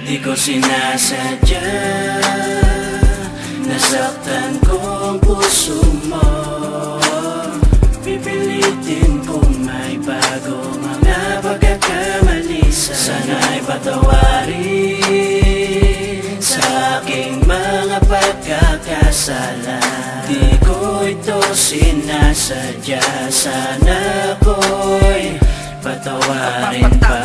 Di ko sinasadya, nasaktan ko ang puso mo. Pipilitin kong may bago mga pagkakamali. Sana'y patawarin sa aking mga pagkakasala. Di ko ito sinasadya, sana ako'y patawarin pa.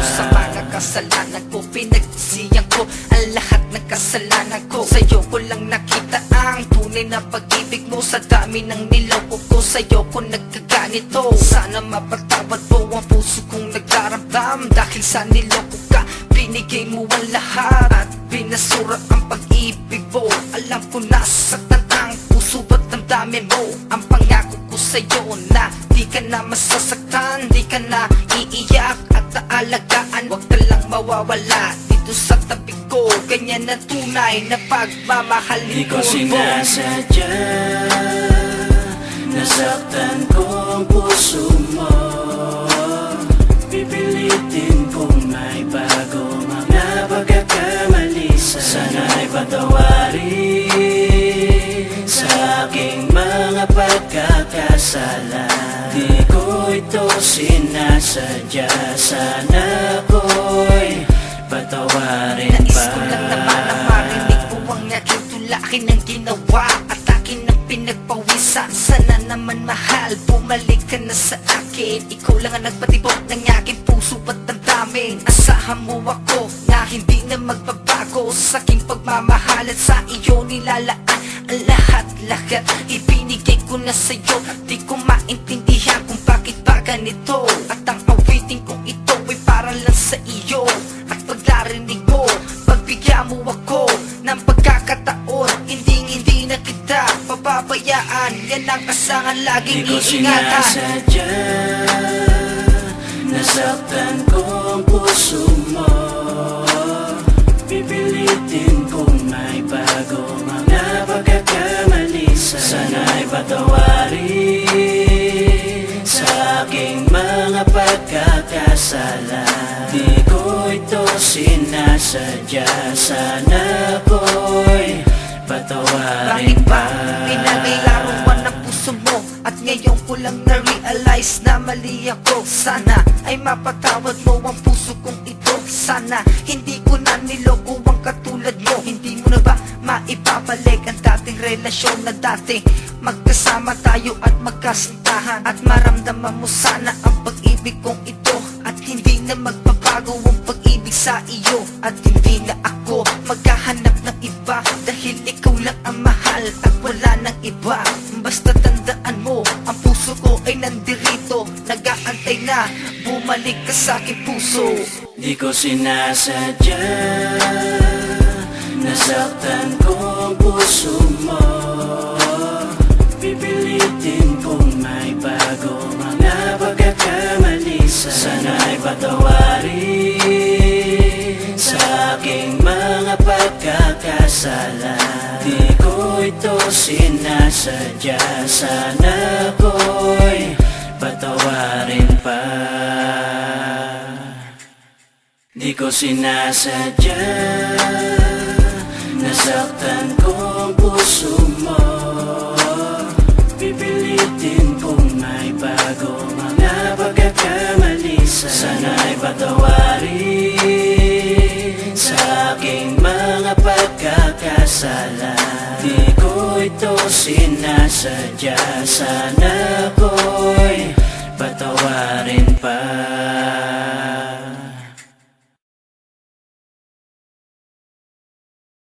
Sa mga kasalanan ko, pinagsisihan ko ang lahat ng kasalanan ko. Sa'yo ko lang nakita ang tunay na pag-ibig mo. Sa dami ng niloko ko, sa'yo ko nagkaganito. Sana mapatawad mo ang puso kong nagdaramdam. Dahil sa niloko ka, binigay mo ang lahat at binasura ang pag-ibig mo. Alam ko nasaktan ang puso at damdamin mo. Ang pangako ko sa'yo na di ka na masasaktan, di ka na iiyak at aalagaan. Huwag ka lang mawawala dito sa tabi ko. Ganyan na tunay na pagmamahalin ko. Di ko sinasadya, nasaktan ko ang puso mo. Pipilitin kong may bago mga pagkakamali. Sana'y patawarin sa aking mga pagkakasala. Di ko ito sinasadya, sana ako'y patawarin pa. Nais ko lang naman na marinig mo ang aking tulakin ng ginawa at akin ang pinagpawisan. Sana naman mahal, bumalik ka na sa akin. Ikaw lang ang nagpatibok ng aking puso at damdamin. Asahan mo ako na hindi na magbabago sa aking pagmamahal at sa iyo nilalaan ang lahat-lahat. Ibinigay ko na sa'yo, di ko maintindihan kung bakit ba ganito. At ang awitin kong ito ay para lang sa iyo. At paglarinig mo, pagbigyan mo ako ng pagkakataon, hindi na kita pababayaan. Yan ang kasangan laging iingatan. Di ko sinasadya, nasaktan ko ang puso mo. Pipilitin kong may bago mga pagkakamali. Sana'y patawarin sa aking mga pagkakasala. Di ko ito sinasadya, sana ako'y patawarin pa. Pinaglaruan ng puso mo at ngayon ko lang na-realize na mali ako. Sana ay mapatawad mo ang puso kong ito. Sana hindi ko na niloko ang katulad mo. Hindi mo na ba maipabalik ang dating relasyon na dati magkasama tayo at magkasintahan? At maramdaman mo sana ang pag-ibig kong ito at hindi na magbabago ang pag-ibig sa iyo. At hindi na ako maghahanap ng iba dahil ikaw lang ang mahal at wala nang iba. Basta tandaan mo, ang puso ko ay nandirito, nag-aantay na bumalik ka sa aking puso. Di ko sinasadya, nasaktan ko ang puso mo. Pipilitin kong may bago mga pagkakamali. Sana'y patawarin sa aking mga pagkakasala. Di ko ito sinasadya, sana ako'y patawarin pa. Di ko sinasadya, nasaktan ko ang puso mo. Pipilitin kong may bago mga pagkakamali. Sana'y patawarin sa aking mga pagkakasala. Di ko ito sinasadya, sana ako'y